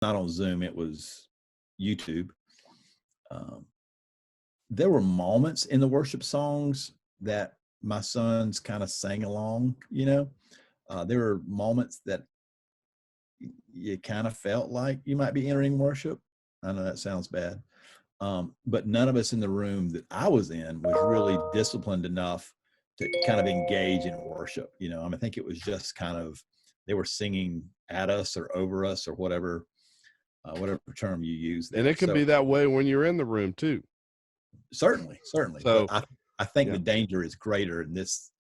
not on Zoom, it was YouTube. Um, there were moments in the worship songs that my sons kind of sang along, you know. There were moments that you kind of felt like you might be entering worship. I know that sounds bad. But none of us in the room that I was in was really disciplined enough to kind of engage in worship. You know, I mean, I think it was just kind of, they were singing at us or over us or whatever term you use And there. it can So be that way when you're in the room too. certainly, but So I think yeah. the danger is greater in this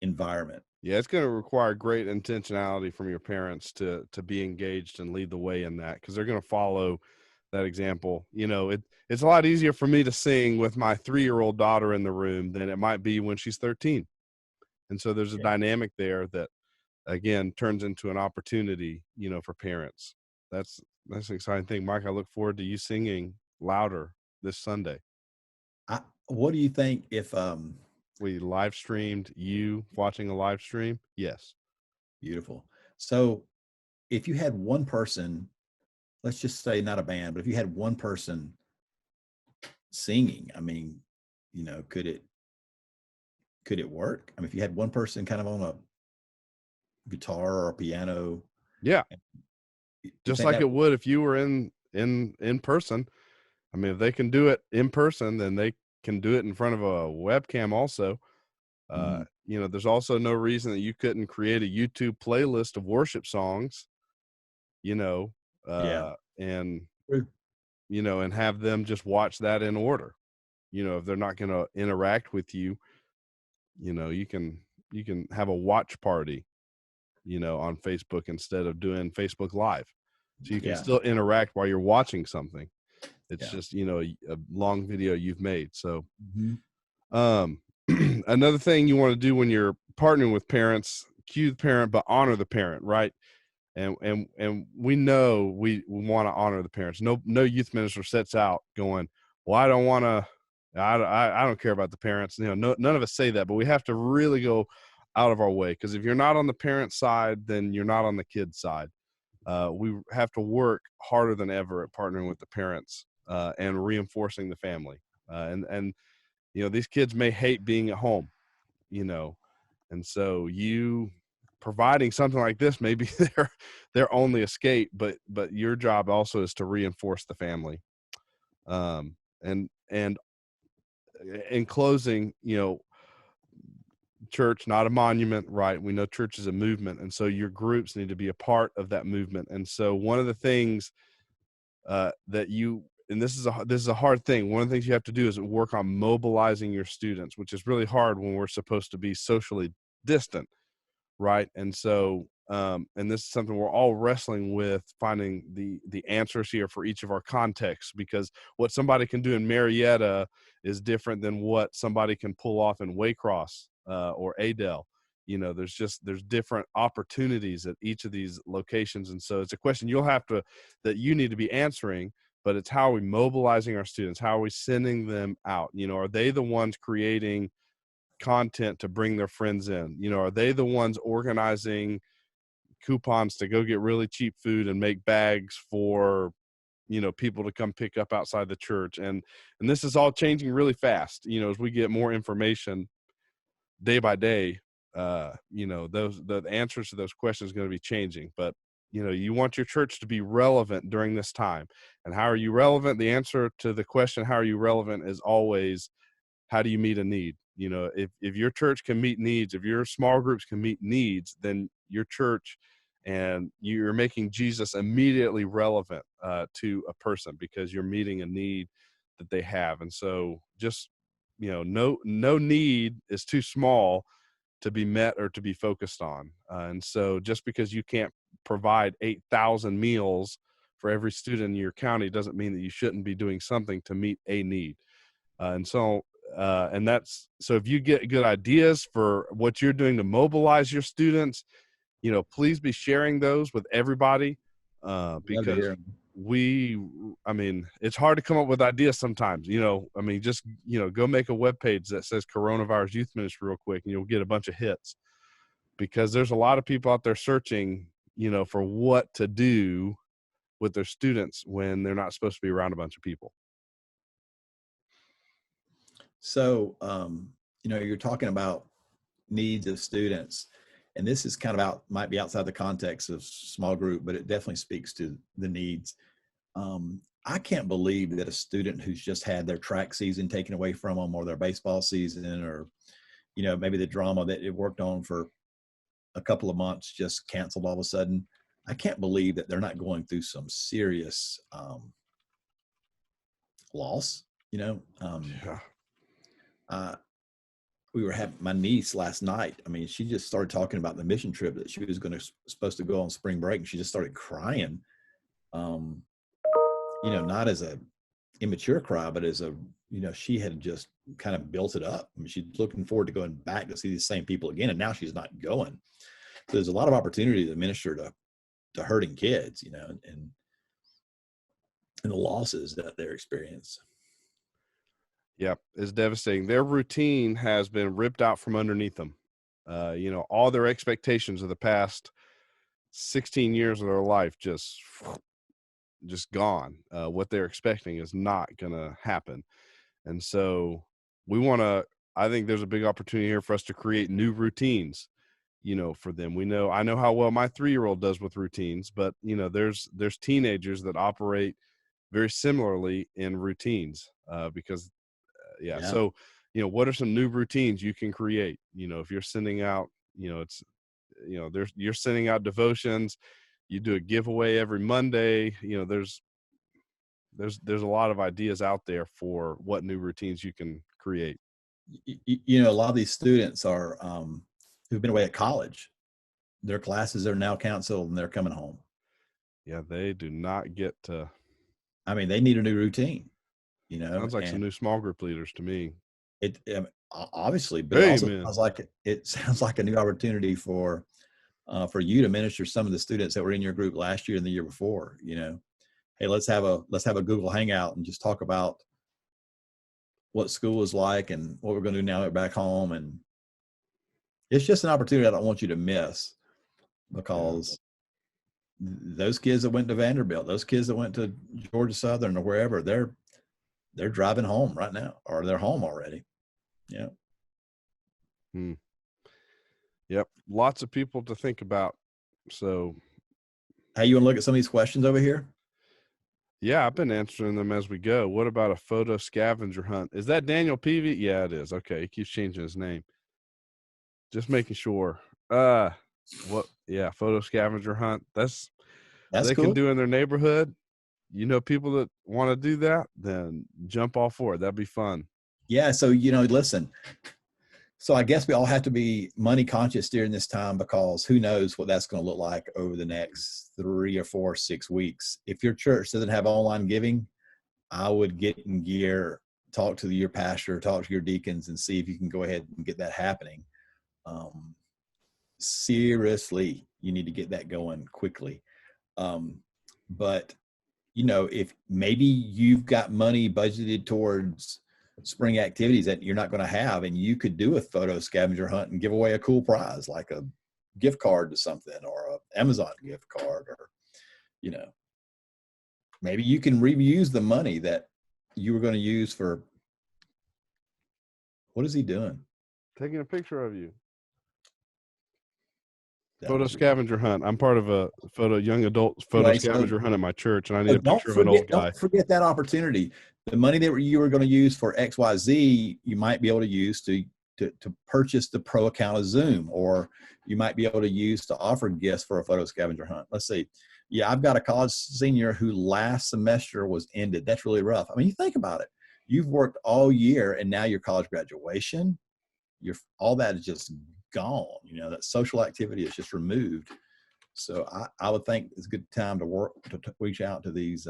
environment. Yeah, it's going to require great intentionality from your parents to be engaged and lead the way in that, because they're going to follow that example. You know, it's a lot easier for me to sing with my 3-year-old daughter in the room than it might be when she's 13. And so there's a Yeah. dynamic there that again turns into an opportunity, you know, for parents. That's an exciting thing. Mike, I look forward to you singing louder this Sunday. What do you think if We live streamed you watching a live stream? Yes. beautiful. So if you had one person, let's just say not a band, but if you had one person singing, I mean, you know, could it work? I mean, if you had one person kind of on a guitar or a piano, Yeah. you Just think like that? it would if you were in person. I mean, if they can do it in person, then they can do it in front of a webcam also. Mhm. You know, there's also no reason that you couldn't create a YouTube playlist of worship songs, you know, Yeah. and True. you know, and have them just watch that in order. You know, if they're not going to interact with you, you know, you can have a watch party, you know, on Facebook instead of doing Facebook Live. So you can Yeah. still interact while you're watching something. It's Yeah. just, you know, a long video you've made. So, Mhm. um, another thing you want to do when you're partnering with parents, cue the parent, but honor the parent, right? And we know we want to honor the parents. No youth minister sets out going, well, I don't want to, I don't care about the parents. You know, none of us say that, but we have to really go out of our way, because if you're not on the parent side, then you're not on the kid's side. We have to work harder than ever at partnering with the parents and reinforcing the family. And you know, these kids may hate being at home, you know, and so you providing something like this may be their only escape, but your job also is to reinforce the family. And in closing, you know, church, not a monument, right? We know church is a movement, and so your groups need to be a part of that movement. And so one of the things that you, and this is a hard thing, one of the things you have to do is work on mobilizing your students, which is really hard when we're supposed to be socially distant, right? And so and this is something we're all wrestling with, finding the answers here for each of our contexts, because what somebody can do in Marietta is different than what somebody can pull off in Waycross or Adel. You know, there's different opportunities at each of these locations, and so it's a question that you need to be answering. But it's, how are we mobilizing our students? How are we sending them out? You know, are they the ones creating content to bring their friends in? You know, are they the ones organizing coupons to go get really cheap food and make bags for, you know, people to come pick up outside the church? And this is all changing really fast, you know, as we get more information day by day. You know, the answers to those questions are going to be changing. But you know, you want your church to be relevant during this time. And how are you relevant? The answer to the question, how are you relevant, is always, how do you meet a need? You know, if your church can meet needs, if your small groups can meet needs, then your church, and you're making Jesus immediately relevant to a person, because you're meeting a need that they have. And so just, you know, no need is too small to be met or to be focused on. And so just because you can't provide 8,000 meals for every student in your county doesn't mean that you shouldn't be doing something to meet a need. And that's, so if you get good ideas for what you're doing to mobilize your students, you know, please be sharing those with everybody, Love to because hear. I mean, it's hard to come up with ideas sometimes, you know. I mean, just, you know, go make a web page that says Coronavirus Youth Ministry real quick, and you'll get a bunch of hits, because there's a lot of people out there searching, you know, for what to do with their students when they're not supposed to be around a bunch of people? So, you're talking about needs of students, and this is kind of might be outside the context of small group, but it definitely speaks to the needs. I can't believe that a student who's just had their track season taken away from them, or their baseball season, or maybe the drama that it worked on for a couple of months just canceled all of a sudden. I can't believe that they're not going through some serious loss. Yeah. Uh, we were having my niece last night. I mean, she just started talking about the mission trip that she was supposed to go on spring break, and she just started crying. Not as a immature cry, but as she had just kind of built it up. I mean, she's looking forward to going back to see the same people again, and now she's not going. So there's a lot of opportunity to minister to hurting kids, and the losses that they're experiencing. Yep, it's devastating. Their routine has been ripped out from underneath them. All their expectations of the past 16 years of their life just gone. What they're expecting is not going to happen. And so I think there's a big opportunity here for us to create new routines, for them. I know how well my 3-year-old does with routines, but there's teenagers that operate very similarly in routines, because yeah. So, what are some new routines you can create? If you're sending out, you're sending out devotions, you do a giveaway every Monday, there's a lot of ideas out there for what new routines you can create. A lot of these students are who've been away at college. Their classes are now canceled and they're coming home. Yeah, they do not get to. I mean, they need a new routine. Sounds like some new small group leaders to me. It obviously, but Amen. it sounds like a new opportunity for you to minister some of the students that were in your group last year and the year before. Hey, let's have a Google Hangout and just talk about what school is like and what we're going to do now that we're back home. And it's just an opportunity I don't want you to miss, because those kids that went to Vanderbilt, those kids that went to Georgia Southern or wherever, they're driving home right now, or they're home already. Yeah. Yep. Lots of people to think about. So, hey, you want to look at some of these questions over here? Yeah, I've been answering them as we go. What about a photo scavenger hunt? Is that Daniel Peavy? Yeah, it is. Okay. He keeps changing his name. Just making sure. Photo scavenger hunt. That's they cool. can do in their neighborhood. People that want to do that, then jump all for it. That'd be fun. Yeah. So, listen, so I guess we all have to be money conscious during this time, because who knows what that's going to look like over the next 3 or 4, 6 weeks. If your church doesn't have online giving, I would get in gear, talk to your pastor, talk to your deacons, and see if you can go ahead and get that happening. Seriously, you need to get that going quickly. But if maybe you've got money budgeted towards spring activities that you're not going to have, and you could do a photo scavenger hunt and give away a cool prize, like a gift card to something, or a Amazon gift card, or maybe you can reuse the money that you were going to use for. What is he doing? Taking a picture of you. That photo scavenger hunt. I'm part of a young adult photo scavenger hunt at my church, and I need a picture of an old guy. Don't forget that opportunity. The money that you were going to use for XYZ, you might be able to use to purchase the pro account of Zoom, or you might be able to use to offer gifts for a photo scavenger hunt. Let's see. Yeah, I've got a college senior who last semester was ended. That's really rough. I mean, you think about it. You've worked all year, and now your college graduation, all that is just gone. That social activity is just removed. So I would think it's a good time to reach out to these.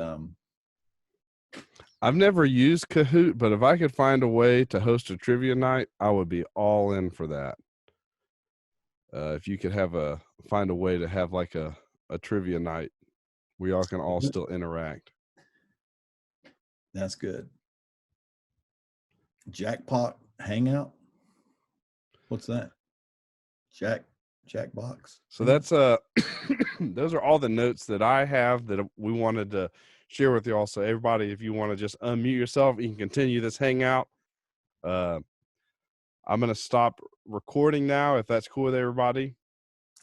I've never used Kahoot, but if I could find a way to host a trivia night, I would be all in for that. If you could find a way to have like a trivia night where y'all can all still interact. That's good. Jackpot Hangout. What's that? checkbox. So that's those are all the notes that I have that we wanted to share with you all. So everybody, if you want to just unmute yourself, you can continue this hangout. I'm going to stop recording now, if that's cool with everybody.